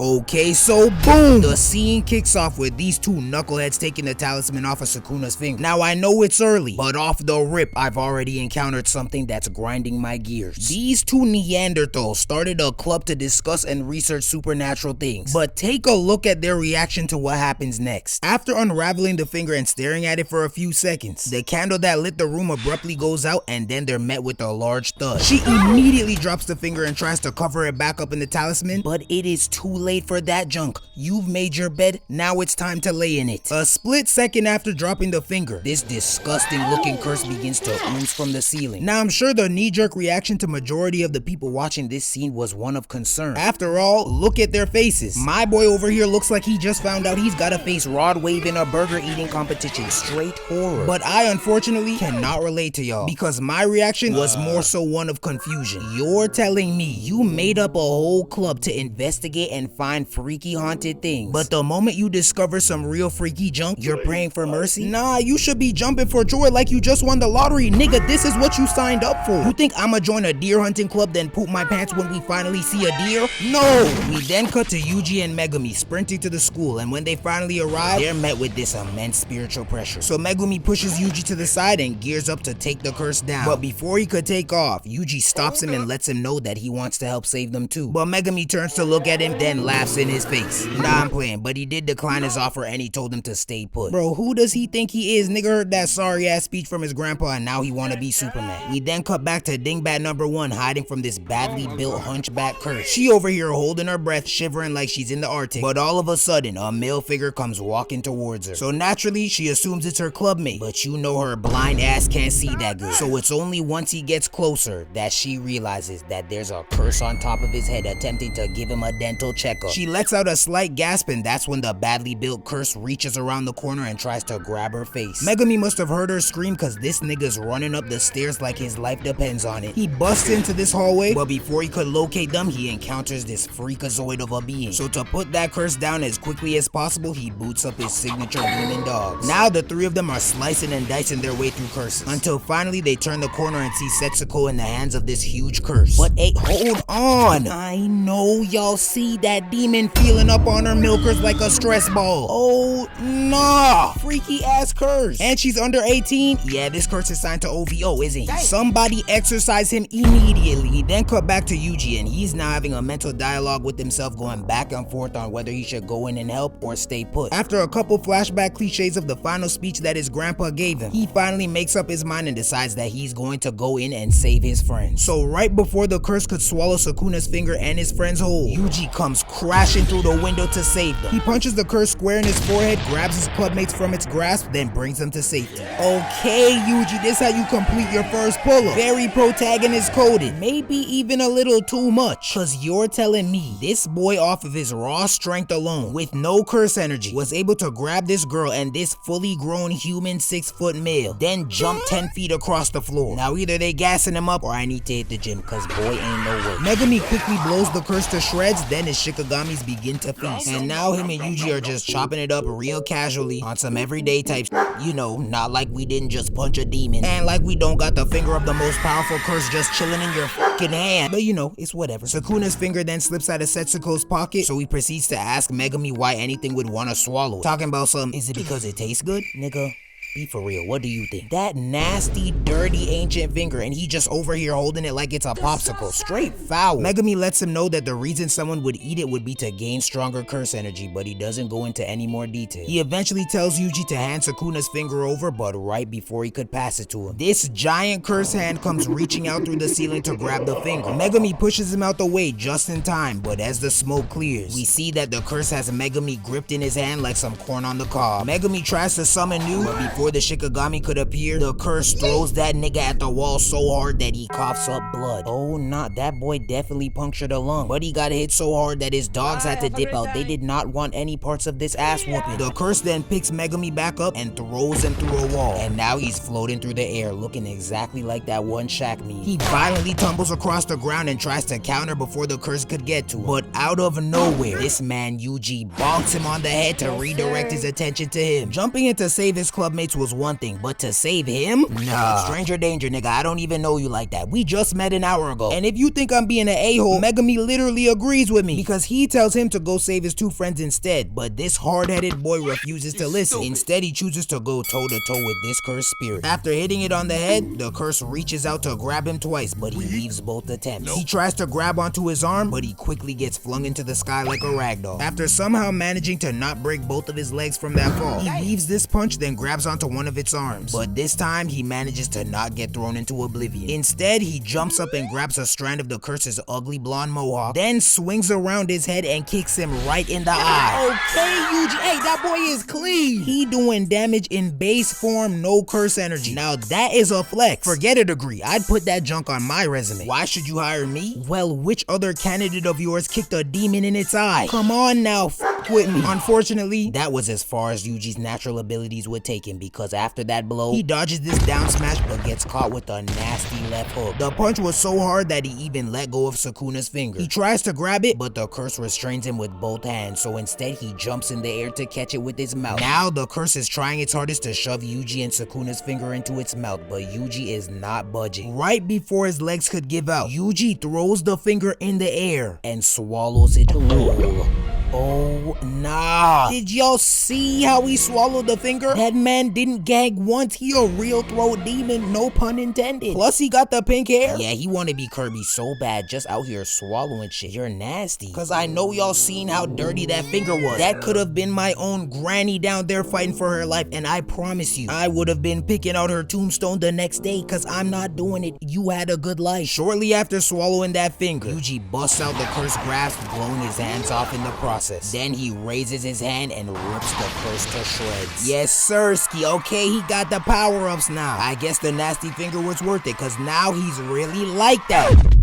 Okay, so boom! The scene kicks off with these two knuckleheads taking the talisman off of Sukuna's finger. Now I know it's early, but off the rip, I've already encountered something that's grinding my gears. These two Neanderthals started a club to discuss and research supernatural things, but take a look at their reaction to what happens next. After unraveling the finger and staring at it for a few seconds, the candle that lit the room abruptly goes out, and then they're met with a large thud. She immediately drops the finger and tries to cover it back up in the talisman, but it is too late for that junk. You've made your bed, now it's time to lay in it. A split second after dropping the finger, this disgusting looking curse begins to ooze from the ceiling. Now I'm sure the knee-jerk reaction to majority of the people watching this scene was one of concern. After all, look at their faces. My boy over here looks like he just found out he's gotta face Rod Wave in a burger eating competition. Straight horror. But I unfortunately cannot relate to y'all, because my reaction was more so one of confusion. You're telling me you made up a whole club to investigate and find freaky haunted things, but the moment you discover some real freaky junk, you're praying for mercy? Nah, you should be jumping for joy like you just won the lottery. Nigga, this is what you signed up for. You think I'ma join a deer hunting club then poop my pants when we finally see a deer? No! We then cut to Yuji and Megumi sprinting to the school, and when they finally arrive, they're met with this immense spiritual pressure. So Megumi pushes Yuji to the side and gears up to take the curse down. But before he could take off, Yuji stops him and lets him know that he wants to help save them too. But Megumi turns to look at him, then laughs in his face. Nah, I'm playing, but he did decline his offer and he told him to stay put. Bro, who does he think he is? Nigga heard that sorry ass speech from his grandpa and now he wanna be Superman. We then cut back to Dingbat number 1 hiding from this badly built hunchback curse. She over here holding her breath, shivering like she's in the Arctic, but all of a sudden a male figure comes walking towards her. So naturally she assumes it's her clubmate, but you know her blind ass can't see that good. So it's only once he gets closer that she realizes that there's a curse on top of his head attempting to give him a dental checkup. She lets out a slight gasp, and that's when the badly built curse reaches around the corner and tries to grab her face. Megumi must have heard her scream cause this nigga's running up the stairs like his life depends on it. He busts into this hallway, but before he could locate them, he encounters this freakazoid of a being. So to put that curse down as quickly as possible, he boots up his signature demon dogs. Now the three of them are slicing and dicing their way through curses, until finally they turn the corner and see Setsuko in the hands of this huge curse. But hey, hold on! I know y'all see that demon feeling up on her milkers like a stress ball. Oh nah! Freaky ass curse. And she's under 18? Yeah, this curse is signed to OVO, isn't he? Somebody exorcise him immediately. He then cut back to Yuji and he's now having a mental dialogue with himself, going back and forth on whether he should go in and help or stay put. After a couple flashback cliches of the final speech that his grandpa gave him, he finally makes up his mind and decides that he's going to go in and save his friends. So right before the curse could swallow Sukuna's finger and his friends whole, Yuji comes crashing through the window to save them. He punches the curse square in his forehead, grabs his clubmates from its grasp, then brings them to safety. Okay, Yuji, this how you complete your first pull-up. Very protagonist coded. Maybe even a little too much. Cause you're telling me this boy off of his raw strength alone, with no curse energy, was able to grab this girl and this fully grown human 6-foot male, then jump 10 feet across the floor. Now either they gassing him up or I need to hit the gym cause boy ain't no way. Megumi quickly blows the curse to shreds, then his Shikagamis begin to feast. And now him and Yuji are just chopping it up real casually on some everyday type you know, not like we didn't just punch a demon, and like we don't got the finger of the most powerful curse just chilling in your fucking hand. But you know, it's whatever. Sukuna's finger then slips out of Setsuko's pocket, so he proceeds to ask Megumi why anything would want to swallow it. Talking about some, is it because it tastes good? Nigga, be for real, what do you think? That nasty, dirty, ancient finger, and he just over here holding it like it's a popsicle. Straight foul. Megumi lets him know that the reason someone would eat it would be to gain stronger curse energy, but he doesn't go into any more detail. He eventually tells Yuji to hand Sukuna's finger over, but right before he could pass it to him, this giant curse hand comes reaching out through the ceiling to grab the finger. Megumi pushes him out the way just in time, but as the smoke clears, we see that the curse has Megumi gripped in his hand like some corn on the cob. Megumi tries to summon new, but before the Shikagami could appear, the curse throws that nigga at the wall so hard that he coughs up blood. Oh nah, that boy definitely punctured a lung, but he got hit so hard that his dogs had to dip out. They did not want any parts of this ass whooping. The curse then picks Megumi back up and throws him through a wall, and now he's floating through the air looking exactly like that one Shaq meme. He violently tumbles across the ground and tries to counter before the curse could get to him, but out of nowhere, this man Yuji bonks him on the head to redirect his attention to him. Jumping in to save his clubmates was one thing, but to save him? Nah. Stranger danger, nigga. I don't even know you like that. We just met an hour ago. go. And if you think I'm being an a-hole, Megumi literally agrees with me because he tells him to go save his 2 friends instead, but this hard-headed boy refuses to listen. Instead, he chooses to go toe-to-toe with this cursed spirit. After hitting it on the head, the curse reaches out to grab him twice, but he leaves both attempts. He tries to grab onto his arm, but he quickly gets flung into the sky like a ragdoll. After somehow managing to not break both of his legs from that fall, he leaves this punch, then grabs onto one of its arms. But this time, he manages to not get thrown into oblivion. Instead, he jumps up and grabs a strand of the curse's ugly blonde mohawk, then swings around his head and kicks him right in the eye. Okay, Yuji, hey, that boy is clean. He doing damage in base form, no curse energy. Now that is a flex. Forget a degree, I'd put that junk on my resume. Why should you hire me? Well, which other candidate of yours kicked a demon in its eye? Come on now, f with me. Unfortunately, that was as far as Yuji's natural abilities would take him, because after that blow, he dodges this down smash but gets caught with a nasty left hook. The punch was so hard that he even let go of Sukuna's finger. He tries to grab it, but the curse restrains him with both hands, so instead he jumps in the air to catch it with his mouth. Now the curse is trying its hardest to shove Yuji and Sukuna's finger into its mouth, but Yuji is not budging. Right before his legs could give out, Yuji throws the finger in the air and swallows it whole. Oh nah. Did y'all see how he swallowed the finger? That man didn't gag once. He a real throat demon, no pun intended. Plus he got the pink hair. Yeah, he wanna be Kirby so bad, just out here swallowing shit. You're nasty. Cause I know y'all seen how dirty that finger was. That could have been my own granny down there fighting for her life, and I promise you, I would have been picking out her tombstone the next day, cause I'm not doing it. You had a good life. Shortly after swallowing that finger, Yuji busts out the cursed grasp, blowing his hands off in the process. Then he raises his hand and rips the curse to shreds. Yes, sirski. Okay, he got the power-ups now. I guess the nasty finger was worth it, cause now he's really like that.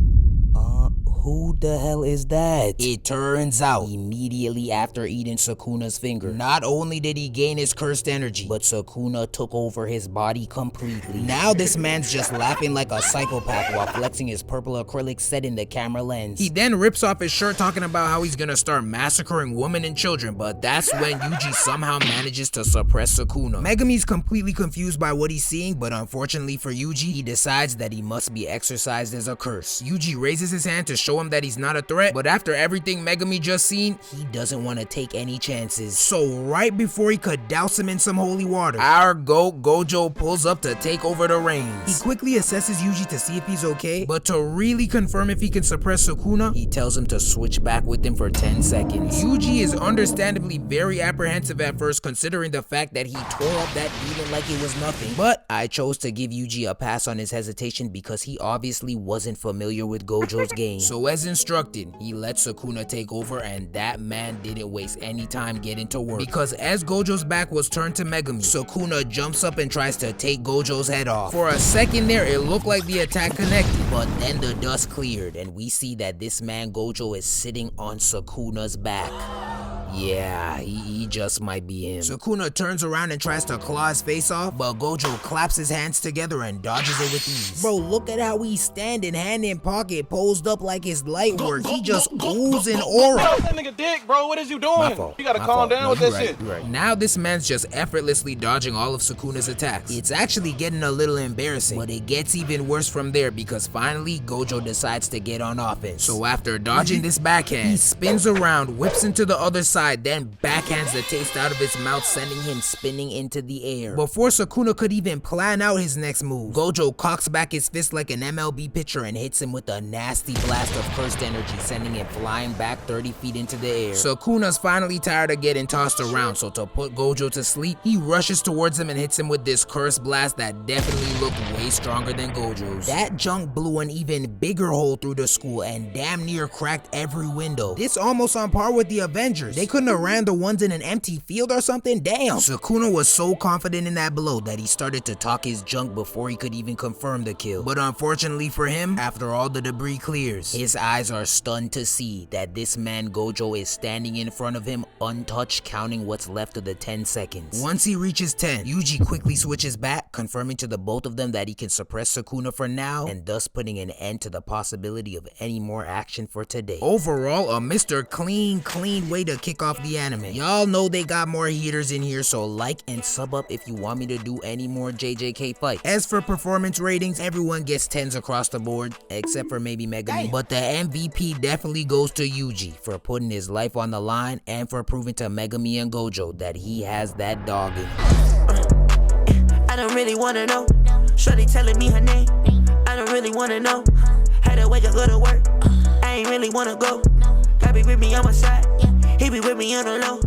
Who the hell is that? It turns out, immediately after eating Sukuna's finger, not only did he gain his cursed energy, but Sukuna took over his body completely. Now this man's just laughing like a psychopath while flexing his purple acrylic set in the camera lens. He then rips off his shirt talking about how he's gonna start massacring women and children, but that's when Yuji somehow manages to suppress Sukuna. Megumi's completely confused by what he's seeing, but unfortunately for Yuji, he decides that he must be exorcised as a curse. Yuji raises his hand to show him that he's not a threat, but after everything Megumi just seen, he doesn't want to take any chances. So right before he could douse him in some holy water, our goat Gojo pulls up to take over the reins. He quickly assesses Yuji to see if he's okay, but to really confirm if he can suppress Sukuna, he tells him to switch back with him for 10 seconds. Yuji is understandably very apprehensive at first, considering the fact that he tore up that demon like it was nothing, but I chose to give Yuji a pass on his hesitation because he obviously wasn't familiar with Gojo's game. So as instructed, he let Sukuna take over, and that man didn't waste any time getting to work, because as Gojo's back was turned to Megumi, Sukuna jumps up and tries to take Gojo's head off. For a second there, it looked like the attack connected, but then the dust cleared and we see that this man Gojo is sitting on Sukuna's back. Yeah, he just might be him. Sukuna turns around and tries to claw his face off, but Gojo claps his hands together and dodges it with ease. Bro, look at how he's standing, hand in pocket, posed up like his light work. He just oozing aura. That nigga dick, bro. What is you doing? You gotta calm down with that shit. Right. Now this man's just effortlessly dodging all of Sukuna's attacks. It's actually getting a little embarrassing, but it gets even worse from there because finally Gojo decides to get on offense. So after dodging this backhand, he spins around, whips into the other side, then backhands the taste out of his mouth, sending him spinning into the air. Before Sukuna could even plan out his next move, Gojo cocks back his fist like an MLB pitcher and hits him with a nasty blast of cursed energy, sending him flying back 30 feet into the air. Sukuna's finally tired of getting tossed around, so to put Gojo to sleep, he rushes towards him and hits him with this cursed blast that definitely looked way stronger than Gojo's. That junk blew an even bigger hole through the school and damn near cracked every window. This almost on par with the Avengers. They couldn't have ran the ones in an empty field or something? Damn. Sukuna was so confident in that blow that he started to talk his junk before he could even confirm the kill. But unfortunately for him, after all the debris clears, his eyes are stunned to see that this man Gojo is standing in front of him untouched, counting what's left of the 10 seconds. Once he reaches 10, Yuji quickly switches back, confirming to the both of them that he can suppress Sukuna for now, and thus putting an end to the possibility of any more action for today. Overall, a Mr. Clean way to kick kick off the anime. Y'all know they got more heaters in here, so like and sub up if you want me to do any more JJK fights. As for performance ratings, everyone gets 10s across the board, except for maybe Megumi. But the MVP definitely goes to Yuji for putting his life on the line and for proving to Megumi and Gojo that he has that dog in him. I don't really wanna know. Shorty telling me her name. I don't really wanna know. Had to wake up, go to work. I ain't really wanna go. God be with me on my side. He be with me on the low.